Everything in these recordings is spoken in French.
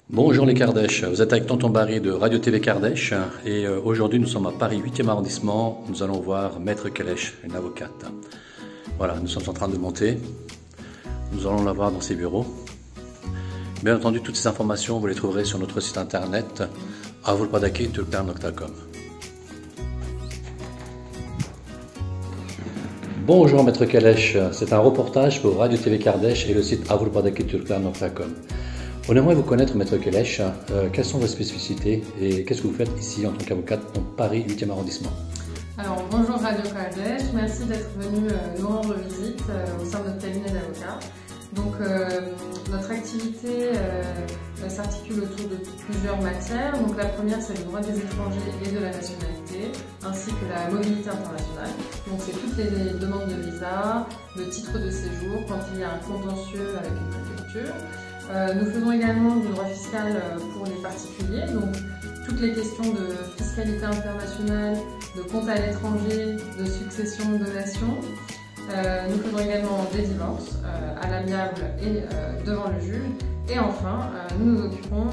Bonjour les Kardèches, vous êtes avec Tonton Barry de Radio TV Kardèche et aujourd'hui nous sommes à Paris 8e arrondissement, nous allons voir Maître Kelesh, une avocate. Voilà, nous sommes en train de monter, nous allons la voir dans ses bureaux. Bien entendu, toutes ces informations vous les trouverez sur notre site internet avulpadaki.com. Bonjour Maître Kelesh, c'est un reportage pour Radio TV Kardèche et le site avulpadaki.com. On aimerait vous connaître, Maître Kelesh. Quelles sont vos spécificités et qu'est-ce que vous faites ici en tant qu'avocate dans Paris 8e arrondissement? Alors, bonjour Radio Kardèche, merci d'être venu nous rendre visite au sein de notre cabinet d'avocats. Donc, notre activité s'articule autour de plusieurs matières. Donc, la première, c'est le droit des étrangers et de la nationalité, ainsi que la mobilité internationale. Donc, c'est toutes les demandes de visa, de titres de séjour, quand il y a un contentieux avec une préfecture. Nous faisons également du droit fiscal pour les particuliers, donc toutes les questions de fiscalité internationale, de compte à l'étranger, de succession, donation. Nous faisons également des divorces à l'amiable et devant le juge. Et enfin, nous nous occupons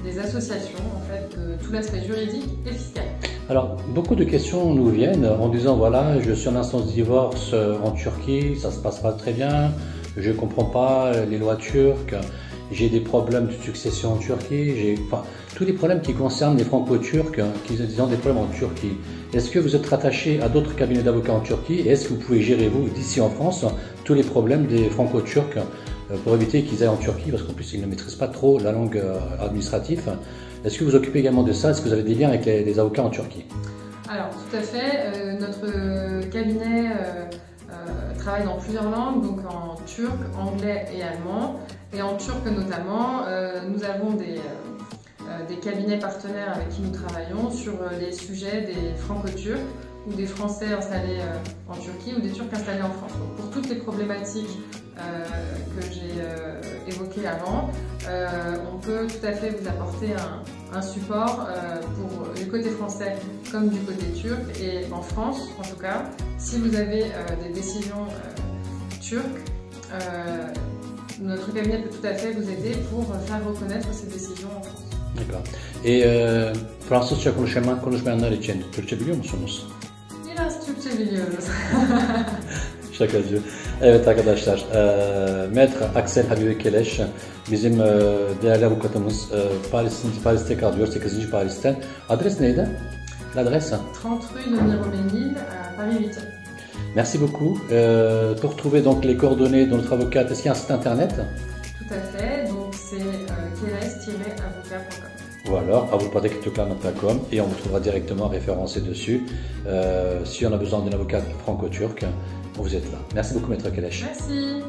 des associations, en fait, de tout l'aspect juridique et fiscal. Alors, beaucoup de questions nous viennent en disant voilà, je suis en instance de divorce en Turquie, ça se passe pas très bien. Je ne comprends pas les lois turques, j'ai des problèmes de succession en Turquie, tous les problèmes qui concernent les franco-turcs, qui ont des problèmes en Turquie. Est-ce que vous êtes rattaché à d'autres cabinets d'avocats en Turquie et est-ce que vous pouvez gérer, vous, d'ici en France, tous les problèmes des franco-turcs pour éviter qu'ils aillent en Turquie, parce qu'en plus ils ne maîtrisent pas trop la langue administrative. Est-ce que vous vous occupez également de ça? Est-ce que vous avez des liens avec les avocats en Turquie? Alors, tout à fait. Notre cabinet travaille dans plusieurs langues, donc en turc, anglais et allemand. Et en turc notamment, nous avons des cabinets partenaires avec qui nous travaillons sur les sujets des franco-turcs ou des Français installés en Turquie ou des Turcs installés en France. Donc pour toutes les problématiques que j'ai évoquées avant, on peut tout à fait vous apporter un support pour du côté français comme du côté turc. Et en France, en tout cas, si vous avez des décisions turques, notre cabinet peut tout à fait vous aider pour faire reconnaître ces décisions en France. D'accord. Et Fransızca konuşmayanlar için Türkçe biliyor musunuz? Biraz Türkçe biliyoruz. Şakacı. Evet arkadaşlar, Maître Axel Habibi Kelesh bizim değerli avukatımız, Paris'te kalıyor, 8. Paris'ten. Adres neydi? L'adresse 30 rue de Miroménil, Paris 8e. Merci beaucoup. Pour trouver donc les coordonnées de notre avocate, est-ce qu'il y a un site internet? Tout à fait, donc c'est keles-avocat.com. Ou alors avulpadaki.com et on vous trouvera directement référencé dessus. Si on a besoin d'une avocate franco-turque, vous êtes là. Merci beaucoup, Maître Kelesh. Merci.